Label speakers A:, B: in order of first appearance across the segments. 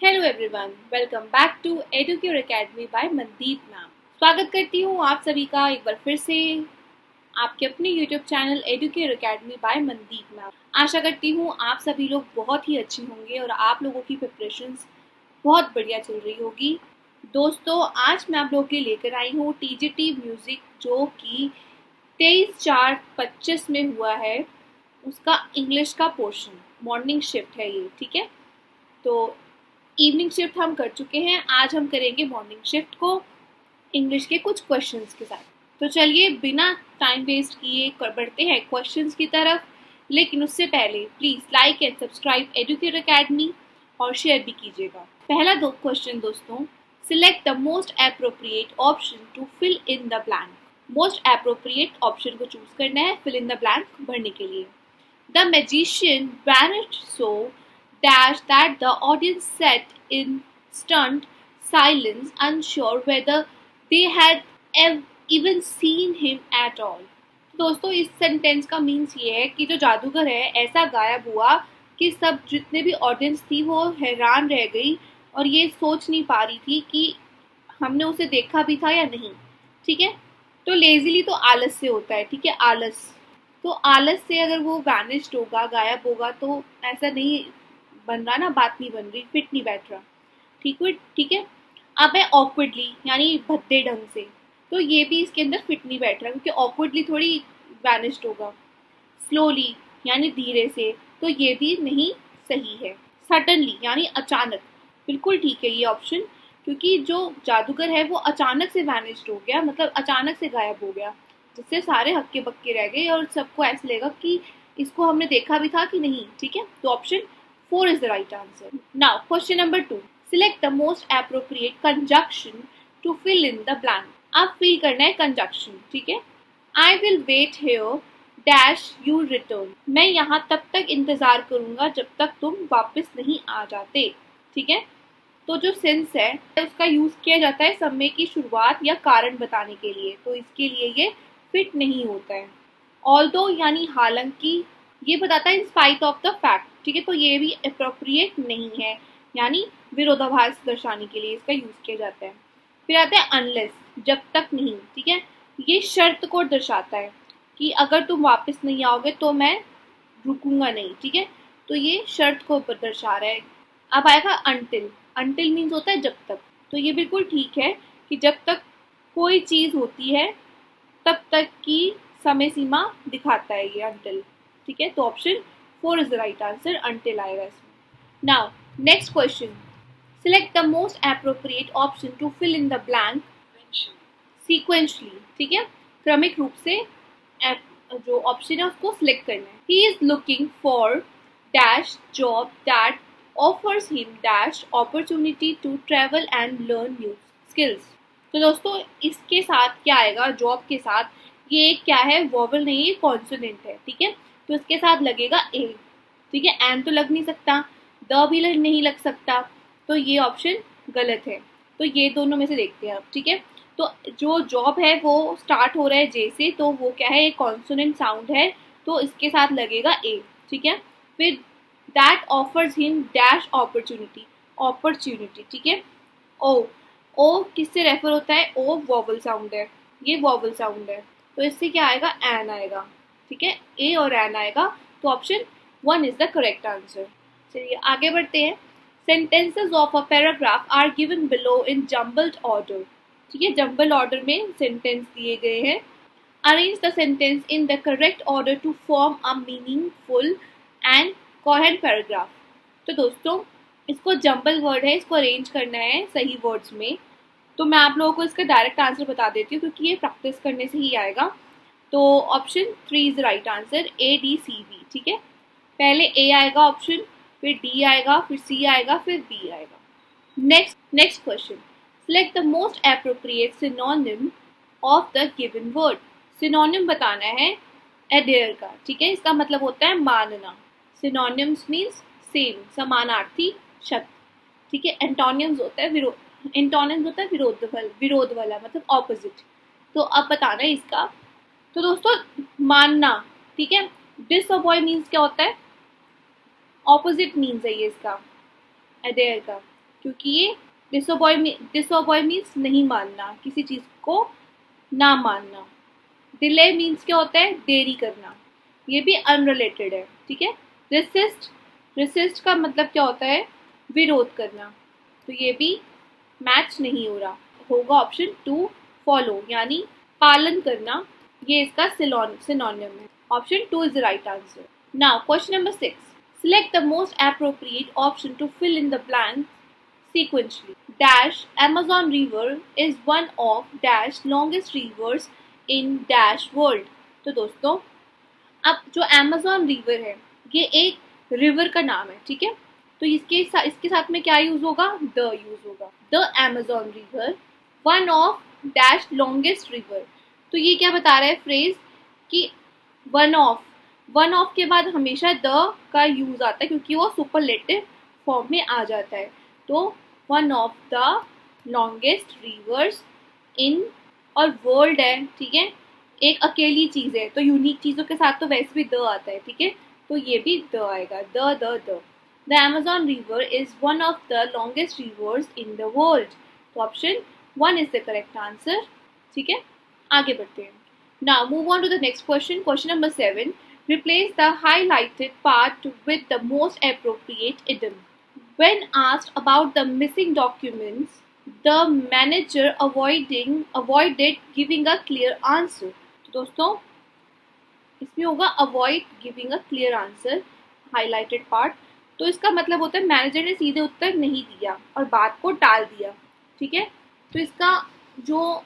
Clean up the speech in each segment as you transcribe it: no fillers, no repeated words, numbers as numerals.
A: Hello everyone, welcome back to Educure academy by Mandeep ma'am. स्वागत करती हूँ आप सभी का एक बार फिर से आपके अपने YouTube channel Educure academy by Mandeep ma'am. आशा करती हूँ आप सभी लोग बहुत ही अच्छे होंगे और आप लोगों की प्रिपरेशंस बहुत बढ़िया चल रही होगी। दोस्तों, आज मैं आप लोगों के लिए लेकर आई हूँ टीजीटी म्यूज़िक, जो कि 23/4/25 में हुआ है। उसका इंग्लिश का पोर्शन मॉर्निंग शिफ्ट है ये, ठीक है। तो इवनिंग शिफ्ट हम कर चुके हैं, आज हम करेंगे मॉर्निंग शिफ्ट को इंग्लिश के कुछ क्वेश्चंस के साथ। तो चलिए बिना टाइम वेस्ट किए बढ़ते हैं क्वेश्चंस की तरफ। लेकिन उससे पहले please like and subscribe Educare academy और शेयर भी कीजिएगा। पहला दो क्वेश्चन दोस्तों, select the most appropriate option to fill in the blank. Most appropriate option को चूज करना है फिल इन द ब्लैंक भरने के लिए। The magician vanished so dash that the audience sat in stunned silence, unsure whether they had even seen him at all. दोस्तों, इस sentence का means ये है कि जो जादूगर है ऐसा गायब हुआ कि सब जितने भी ऑडियंस थी वो हैरान रह गई और ये सोच नहीं पा रही थी कि हमने उसे देखा भी था या नहीं। ठीक है, तो लेजीली तो आलस से होता है, ठीक है, आलस। तो आलस से अगर वो वैनिश्ड होगा, गायब होगा, तो ऐसा नहीं बन रहा ना, बात नहीं बन रही, फिट नहीं बैठ रहा। ठीक है। अब है ऑकवर्डली, यानी भद्दे ढंग से। तो ये भी इसके अंदर फिट नहीं बैठ रहा, क्योंकि ऑकवर्डली थोड़ी वैनिश्ड होगा। स्लोली यानी धीरे से, तो ये भी नहीं सही है। सडनली यानी अचानक, बिल्कुल ठीक है ये ऑप्शन, क्योंकि जो जादूगर है वो अचानक से वैनिश्ड हो गया, मतलब अचानक से गायब हो गया, जिससे सारे हक्के बक्के रह गए और सबको ऐसे लगेगा कि इसको हमने देखा भी था कि नहीं। ठीक है, तो option 4 is the right answer. Now question number 2, select the most appropriate conjunction to fill in the blank. अब फिल करना है कंजक्शन, ठीक है। I will wait here dash you return. मैं यहाँ तब तक इंतजार करूंगा जब तक तुम वापस नहीं आ जाते। ठीक है, तो जो सिंस है उसका यूज किया जाता है समय की शुरुआत या कारण बताने के लिए, तो इसके लिए ये फिट नहीं होता है। ऑल्दो यानी हालांकि, ये बताता है in spite of the fact, ठीक है, तो ये भी अप्रोप्रिएट नहीं है, यानी विरोधाभास दर्शाने के लिए इसका यूज किया जाता है। फिर आता है अनलेस, जब तक नहीं, ठीक है, ये शर्त को दर्शाता है कि अगर तुम वापस नहीं आओगे तो मैं रुकूंगा नहीं। ठीक है, तो ये शर्त को दर्शा रहा है। अब आएगा अनटिल। अनटिल मीन्स होता है जब तक, तो ये बिल्कुल ठीक है कि जब तक कोई चीज़ होती है तब तक की समय सीमा दिखाता है ये अनटिल। ठीक है, तो option 4 is the right answer, until आएगा इसमें। Now next question, select the most appropriate option to fill in the blank sequentially. ठीक है, क्रमिक रूप से जो ऑप्शन है उसको सिलेक्ट करना है। He is looking for dash job that offers him dash opportunity to travel and learn new skills. तो दोस्तों, इसके साथ क्या आएगा, जॉब के साथ, ये क्या है, वॉवल नहीं है, कॉन्सोनेंट है। ठीक है, तो इसके साथ लगेगा ए। ठीक है, एन तो लग नहीं सकता, द भी नहीं लग सकता, तो ये ऑप्शन गलत है। तो ये दोनों में से देखते हैं आप। ठीक है, तो जो जॉब है वो स्टार्ट हो रहा है जे से, तो वो क्या है, एक कॉन्सोनेंट साउंड है, तो इसके साथ लगेगा ए। ठीक है, फिर that offers him dash opportunity, opportunity, ठीक है। ओ, ओ किससे रेफर होता है, ओ वॉवल साउंड है, ये वॉवल साउंड है, तो इससे क्या आएगा, एन आएगा। ठीक है, ए और एन आएगा, तो option 1 is the correct answer. चलिए आगे बढ़ते हैं। Sentences of a paragraph are given below in jumbled order. ठीक है, जम्बल ऑर्डर में सेंटेंस दिए गए हैं। Arrange the sentence in the correct order to form a meaningful and coherent paragraph. तो दोस्तों, इसको जम्बल वर्ड है, इसको अरेंज करना है सही वर्ड्स में। तो मैं आप लोगों को इसका डायरेक्ट आंसर बता देती हूँ, क्योंकि ये प्रैक्टिस करने से ही आएगा। तो option 3 is right answer, A D C B. ठीक है, पहले ए आएगा ऑप्शन, फिर डी आएगा, फिर सी आएगा, फिर बी आएगा। Next question, select the most appropriate synonym of the given word. Synonym बताना है एडेयर का। ठीक है, इसका मतलब होता है मानना। सिनोनिम्स मीन्स सेम, समानार्थी शब्द। ठीक है, एंटोनिम्स होता है विरोध, एंटोनिम्स होता है विरोध वाला, मतलब ऑपोजिट। तो अब बताना है इसका। तो दोस्तों, मानना, ठीक है, डिसअपॉइंट मीन्स क्या होता है, ऑपोजिट मीन्स है ये इसका, अडेयर का। क्योंकि ये डिसअबॉय मीन्स नहीं मानना, किसी चीज़ को ना मानना। डिले मीन्स क्या होता है, देरी करना, ये भी अनरिलेटेड है, ठीक है। रेसिस्ट, रेसिस्ट का मतलब क्या होता है, विरोध करना, तो ये भी मैच नहीं हो रहा, होगा ऑप्शन 2 फॉलो यानी पालन करना, ये इसका सिनोनिम है। Option 2 is the right answer. Now question number 6, select the most appropriate option to fill in the blanks sequentially. Dash Amazon River is one of dash longest rivers in dash world. तो दोस्तों अब जो Amazon river है ये एक river का नाम है, ठीक है। तो इसके साथ में क्या यूज होगा, द यूज होगा। The Amazon river one of dash longest river, तो ये क्या बता रहा है फ्रेज कि वन ऑफ के बाद हमेशा द का यूज आता है क्योंकि वो सुपरलेटिव फॉर्म में आ जाता है। तो one of the longest rivers in, और वर्ल्ड है, ठीक है, एक अकेली चीज है, तो यूनिक चीजों के साथ तो वैसे भी द आता है, ठीक है, तो ये भी द आएगा, the Amazon river is one of the longest rivers in the world. तो option 1 is the correct answer, ठीक है। आगे बढ़ते हैं। Now move on to the next question. Question number 7. Replace the highlighted part with the most appropriate idiom. When asked about the missing documents, the manager avoided giving a clear answer. तो दोस्तों इसमें होगा avoid giving a clear answer, highlighted part। तो इसका मतलब होता है manager ने सीधे उत्तर नहीं दिया और बात को टाल दिया, ठीक है। तो इसका जो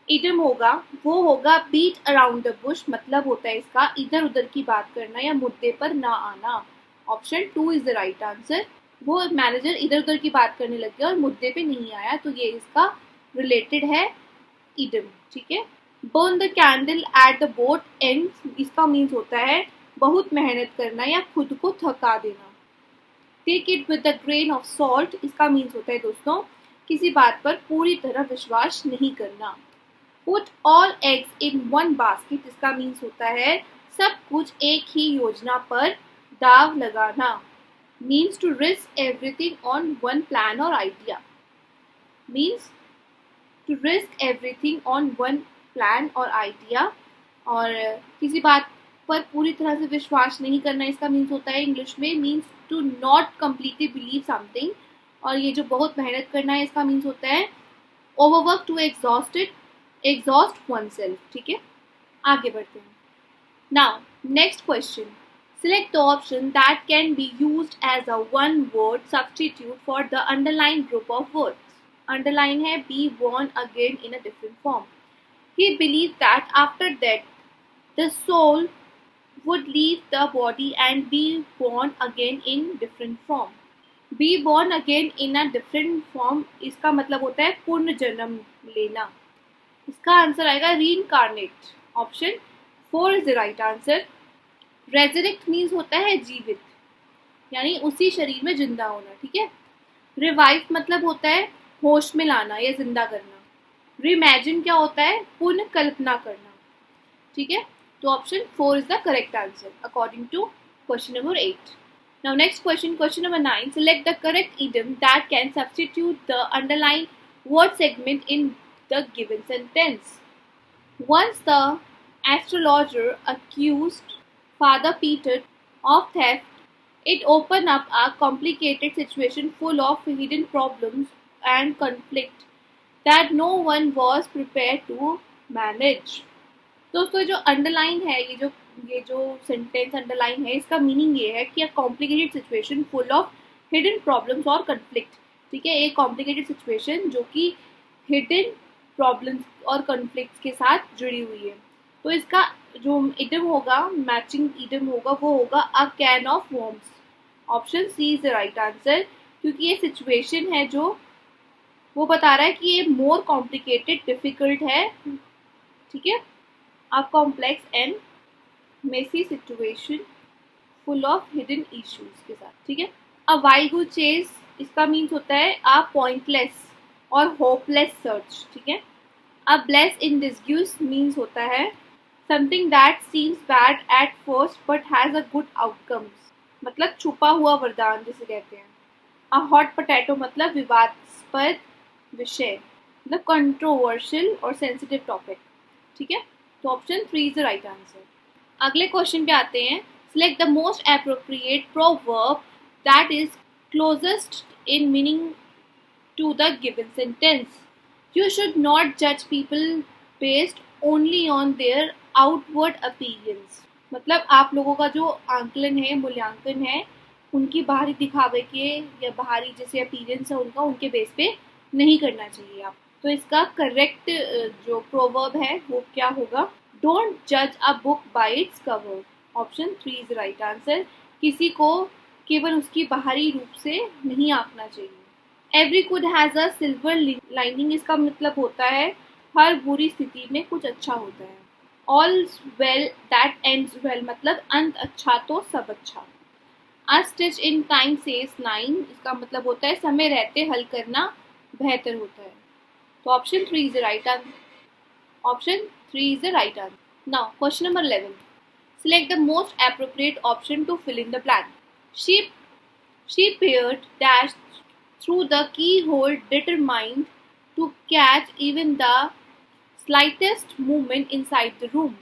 A: इडियम होगा वो होगा बीट अराउंड द बुश, मतलब होता है इसका इधर उधर की बात करना या मुद्दे पर ना आना। Option 2 is the right answer. वो मैनेजर इधर उधर की बात करने लग गया और मुद्दे पे नहीं आया, तो ये इसका रिलेटेड है इडियम, ठीक है। Burn the candle at the boat and, इसका मीन्स होता है बहुत मेहनत करना या खुद को थका देना। Take it with the grain of salt, इसका मीन्स होता है दोस्तों किसी बात पर पूरी तरह विश्वास नहीं करना। Put all eggs in one basket, इसका मीन्स होता है सब कुछ एक ही योजना पर दाव लगाना। Means to risk everything on one plan or idea, means to risk everything on one plan or idea, और किसी बात पर पूरी तरह से विश्वास नहीं करना, इसका मीन्स होता है इंग्लिश में means to not completely believe something, और ये जो बहुत मेहनत करना है इसका मीन्स होता है ओवरवर्क टू exhaust oneself, ठीक है। आगे बढ़ते हैं। Now next question, select the option that can be used as a one word substitute for the underlined group of words. Underline है be born again in a different form. He believed that after death the soul would leave the body and be born again in different form. Be born again in a different form इसका मतलब होता है पुनर्जन्म लेना, इसका answer आएगा reincarnate. Option 4 is the right answer. Resurrect means होता है जीवित, यानी उसी शरीर में जिंदा होना, ठीक है। रिवाइव मतलब होता है होश में लाना या जिंदा करना। रीइमेजिन क्या होता है, पुनः कल्पना करना, ठीक है। तो option 4 is the correct answer according to question number 8। Now next question, question number 9. Select the correct idiom that can substitute the underlined word segment in the given sentence. Once the astrologer accused Father Peter of theft, it opened up a complicated situation full of hidden problems and conflict that no one was prepared to manage. दोस्तों जो underline है, ये जो sentence underline है, इसका meaning ये है कि a complicated situation full of hidden problems और कन्फ्लिक्ट, ठीक है। एक कॉम्प्लिकेटेड सिचुएशन जो कि हिडन प्रॉब्लम्स और कन्फ्लिक्ट्स के साथ जुड़ी हुई है। तो इसका जो इडियम होगा, मैचिंग इडियम होगा, वो होगा a can of worms. Option C is the right answer, क्योंकि ये सिचुएशन है जो वो बता रहा है कि ये मोर कॉम्प्लिकेटेड डिफिकल्ट है, ठीक है। A complex and messy situation full of hidden issues के साथ, ठीक है। अ वाइल्ड गूस चेज, इसका मीन्स होता है अ पॉइंटलेस और होपलेस सर्च, ठीक है। A bless in disguise means होता है something that seems bad at first but has a good outcomes, मतलब छुपा हुआ वरदान जिसे कहते हैं। अ हॉट पोटैटो मतलब विवादास्पद विषय, मतलब कंट्रोवर्शियल और सेंसिटिव टॉपिक, ठीक है। तो option 3 is the right answer. अगले क्वेश्चन पे आते हैं। Select the most appropriate proverb that is closest in meaning to the given sentence. You should not judge people based only on their outward appearance. मतलब आप लोगों का जो आंकलन है, मूल्यांकन है, उनकी बाहरी दिखावे के या बाहरी जैसे अपीयरेंस है उनका, उनके बेस पे नहीं करना चाहिए आप। तो इसका करेक्ट जो प्रोवर्ब है वो क्या होगा? डोंट जज a book by its cover. Option 3 is right answer. किसी को केवल उसकी बाहरी रूप से नहीं आंकना चाहिए। Every good has a silver lining, इसका मतलब होता है हर बुरी स्थिति में कुछ अच्छा होता है। All well that ends well, मतलब अंत अच्छा तो सब अच्छा। अ stitch in time saves nine, इसका मतलब होता है समय रहते हल करना बेहतर होता है। तो option 3 is the right answer. Option 3 is the right answer. Now question number 11। Select the most appropriate option to fill in the blank. She she peered dashed through the keyhole determined to catch even the slightest movement inside the room.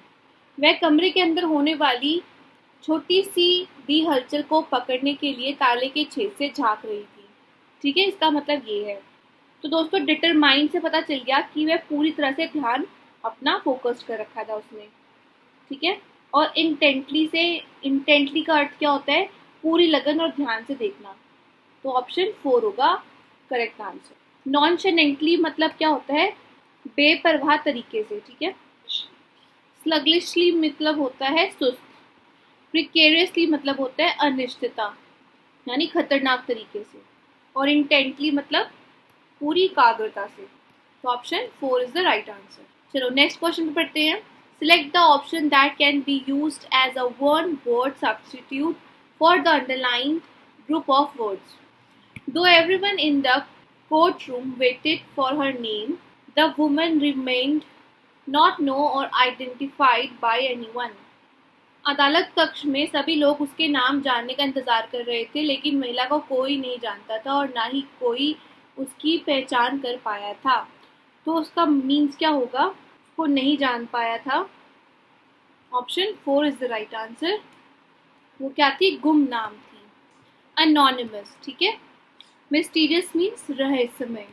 A: वह कमरे के अंदर होने वाली छोटी सी भी हलचल को पकड़ने के लिए ताले के छेद से झांक रही थी, ठीक है। इसका मतलब ये है। तो दोस्तों डिटरमाइंड से पता चल गया कि वह पूरी तरह से ध्यान अपना फोकस कर रखा था उसने, ठीक है। और इंटेंटली का अर्थ क्या होता है? पूरी लगन और ध्यान से देखना। तो ऑप्शन 4 होगा करेक्ट आंसर। नॉनशेलेंटली मतलब क्या होता है? बेपरवाह तरीके से, ठीक है। स्लगलिशली मतलब होता है सुस्त। प्रिकेरियसली मतलब होता है अनिश्चितता, यानी खतरनाक तरीके से। और इंटेंटली मतलब पूरी एकाग्रता से। तो option 4 is the right answer. चलो नेक्स्ट क्वेश्चन पे पढ़ते हैं। Select the option that can be used as a one-word substitute for the underlined group of words. Though everyone in the courtroom waited for her name, the woman remained not known or identified by anyone. अदालत कक्ष में सभी लोग उसके नाम जानने का इंतजार कर रहे थे, लेकिन महिला को कोई नहीं जानता था और ना ही कोई उसकी पहचान कर पाया था। तो उसका मीन्स क्या होगा? उसको नहीं जान पाया था। Option 4 is the right answer. वो क्या थी? गुमनाम थी, अनोनिमस, ठीक है। मिस्टीरियस मीन्स रहस्यमय,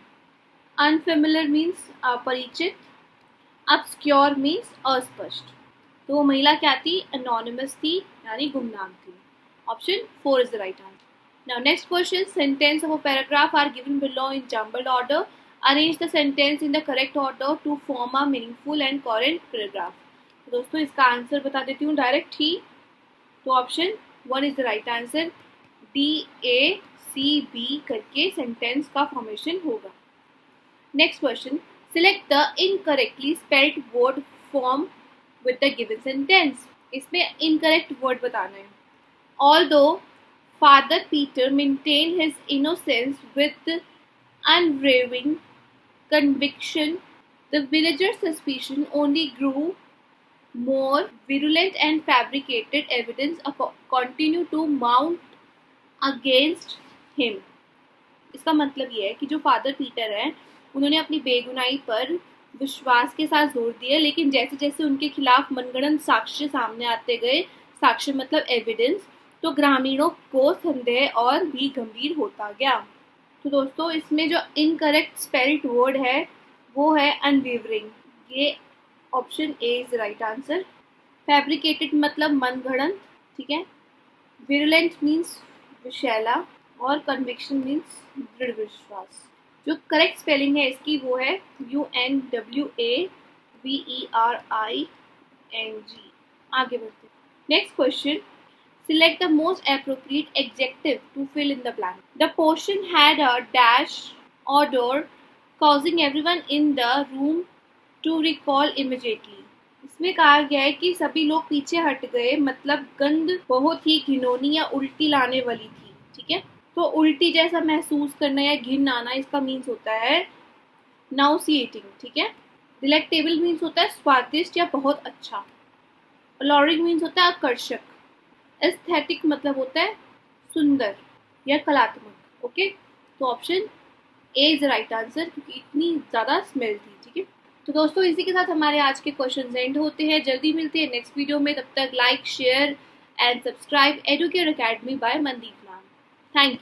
A: अनफेमिलियर मीन्स अपरिचित, ऑब्स्क्योर मीन्स अस्पष्ट। तो वो महिला क्या थी? अनोनिमस थी, यानी गुमनाम थी। Option 4 is the right answer. Now next question. Sentence of a paragraph are given below in jumbled order. Arrange the sentence in the correct order to form a meaningful and coherent paragraph. तो दोस्तों इसका answer बता देती हूँ direct ही। तो option 1 is the right answer. DACB करके sentence का formation होगा। Next question. Select the incorrectly spelled word form with the given sentence. इसमें इनकरेक्ट वर्ड बताना है। Although Father Peter maintained his innocence with unwavering conviction, the villagers' suspicion only grew more virulent and fabricated evidence continued to mount against him. इसका मतलब ये है कि जो father Peter हैं उन्होंने अपनी बेगुनाही पर विश्वास के साथ जोर दिया, लेकिन जैसे जैसे उनके खिलाफ मनगढ़ंत साक्ष्य सामने आते गए, साक्ष्य मतलब एविडेंस, तो ग्रामीणों को संदेह और भी गंभीर होता गया। तो दोस्तों इसमें जो इनकरेक्ट स्पेल्ड वर्ड है वो है अनवेवरिंग। ये option A is right answer. Fabricated मतलब मनगढ़ंत, ठीक है। विरुलेंट मीन्स विषैला और कन्विक्शन मीन्स दृढ़ विश्वास। जो करेक्ट स्पेलिंग है इसकी वो है UNWAVERING। आगे बढ़ते हैं। Next question. Select the most appropriate adjective to fill in the blank. The portion had a dash odor causing everyone in the room to recoil immediately. इसमें कहा गया है कि सभी लोग पीछे हट गए, मतलब गंध बहुत ही घिनौनी या उल्टी लाने वाली थी, ठीक है। तो उल्टी जैसा महसूस करना या घिन आना, इसका मीन्स होता है नाउसिएटिंग, ठीक है। डिलेक्टेबल मीन्स होता है स्वादिष्ट या बहुत अच्छा। अलॉरिंग मीन्स होता है आकर्षक। एस्थेटिक मतलब होता है सुंदर या कलात्मक। ओके, तो option A is the right answer, क्योंकि इतनी ज़्यादा स्मेल थी। ठीक है, तो दोस्तों इसी के साथ हमारे आज के क्वेश्चन एंड होते हैं। जल्दी मिलते हैं नेक्स्ट वीडियो में, तब तक like share and subscribe Educare academy by Mandeep ma'am. Thank you.